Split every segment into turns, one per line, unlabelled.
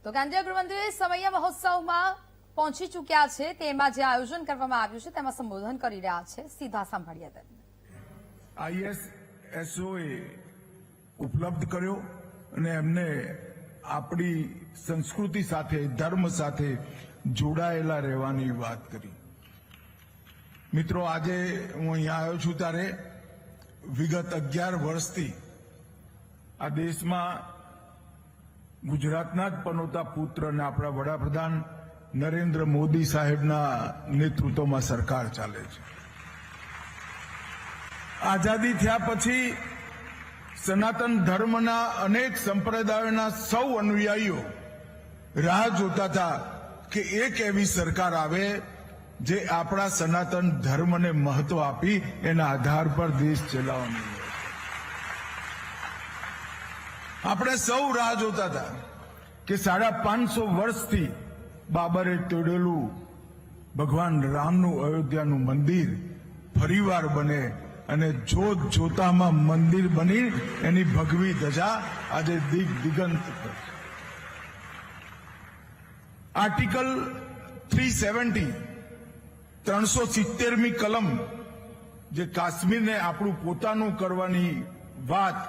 તો કેન્દ્રીય ગૃહમંત્રી સમૈયા મહોત્સવમાં પહોંચી ચૂક્યા છે। તેમાં જે આયોજન કરવામાં આવ્યું છે તેમાં સંબોધન કરી રહ્યા છે। સીધા સાંભળીએ તેમને।
ISSOએ ઉપલબ્ધ કર્યો અને એમને આપણી સંસ્કૃતિ સાથે ધર્મ સાથે જોડાયેલા રહેવાની વાત કરી। મિત્રો, આજે હું અહીંયા આવ્યો છું ત્યારે વિગત 11 વર્ષથી આ દેશમાં ગુજરાતના જ પનોતા પુત્ર અને આપણા વડાપ્રધાન નરેન્દ્ર મોદી સાહેબના નેતૃત્વમાં સરકાર ચાલે છે। આઝાદી થયા પછી સનાતન ધર્મના અનેક સંપ્રદાયોના સૌ અનુયાયીઓ રાહ જોતા હતા કે એક એવી સરકાર આવે જે આપણા સનાતન ધર્મને મહત્વ આપી એના આધાર પર દેશ ચલાવવાની। આપણે સૌ રાહ જોતા હતા કે 550 વર્ષથી બાબરે તોડેલું ભગવાન રામનું અયોધ્યાનું મંદિર ફરીવાર બને અને જોત જોતામાં મંદિર બની એની ભગવી ધજા આજે દિગંત પર। આર્ટિકલ 370 370મી કલમ જે કાશ્મીરને આપણું પોતાનું કરવાની વાત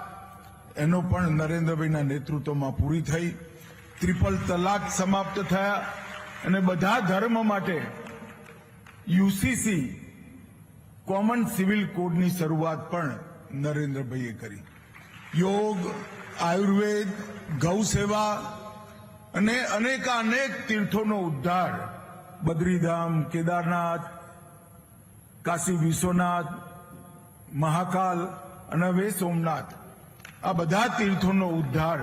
એનો પણ નરેન્દ્રભાઈના નેતૃત્વમાં પૂરી થઈ। ટ્રિપલ તલાક સમાપ્ત થયા અને બધા ધર્મ માટે UCC કોમન સિવિલ કોડની શરૂઆત પણ નરેન્દ્રભાઈએ કરી। યોગ, આયુર્વેદ, ગૌ સેવા અને અનેક તીર્થોનો ઉદ્ધાર બદ્રીધામ, કેદારનાથ, કાશી વિશ્વનાથ, મહાકાલ અને હવે સોમનાથ આ બધા તીર્થોનો ઉદ્ધાર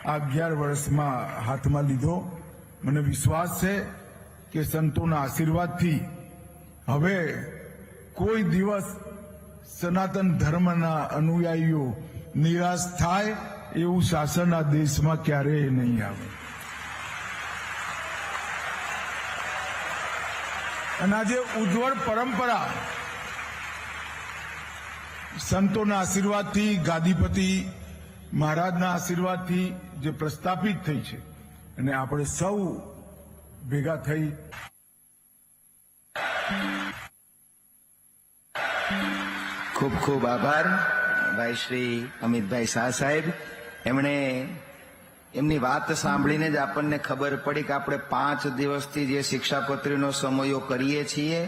આ 11 વર્ષમાં હાથમાં લીધો। મને વિશ્વાસ છે કે સંતોના આશીર્વાદથી હવે કોઈ દિવસ સનાતન ધર્મના અનુયાયીઓ નિરાશ થાય એવું શાસન આ દેશમાં ક્યારેય નહીં આવે। અને આજે ઉજ્જવળ પરંપરા સંતોના આશીર્વાદથી, ગાદીપતિ મહારાજના આશીર્વાદથી જે પ્રસ્થાપિત થઈ છે અને આપણે સૌ ભેગા થઈ
ખૂબ ખૂબ આભાર ભાઈ શ્રી અમિતભાઈ શાહ સાહેબ। એમણે એમની વાત સાંભળીને જ આપણને ખબર પડી કે આપણે 5 દિવસથી જે શિક્ષાપત્રીનો સમયો કરીએ છીએ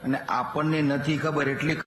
અને આપણને નથી ખબર એટલી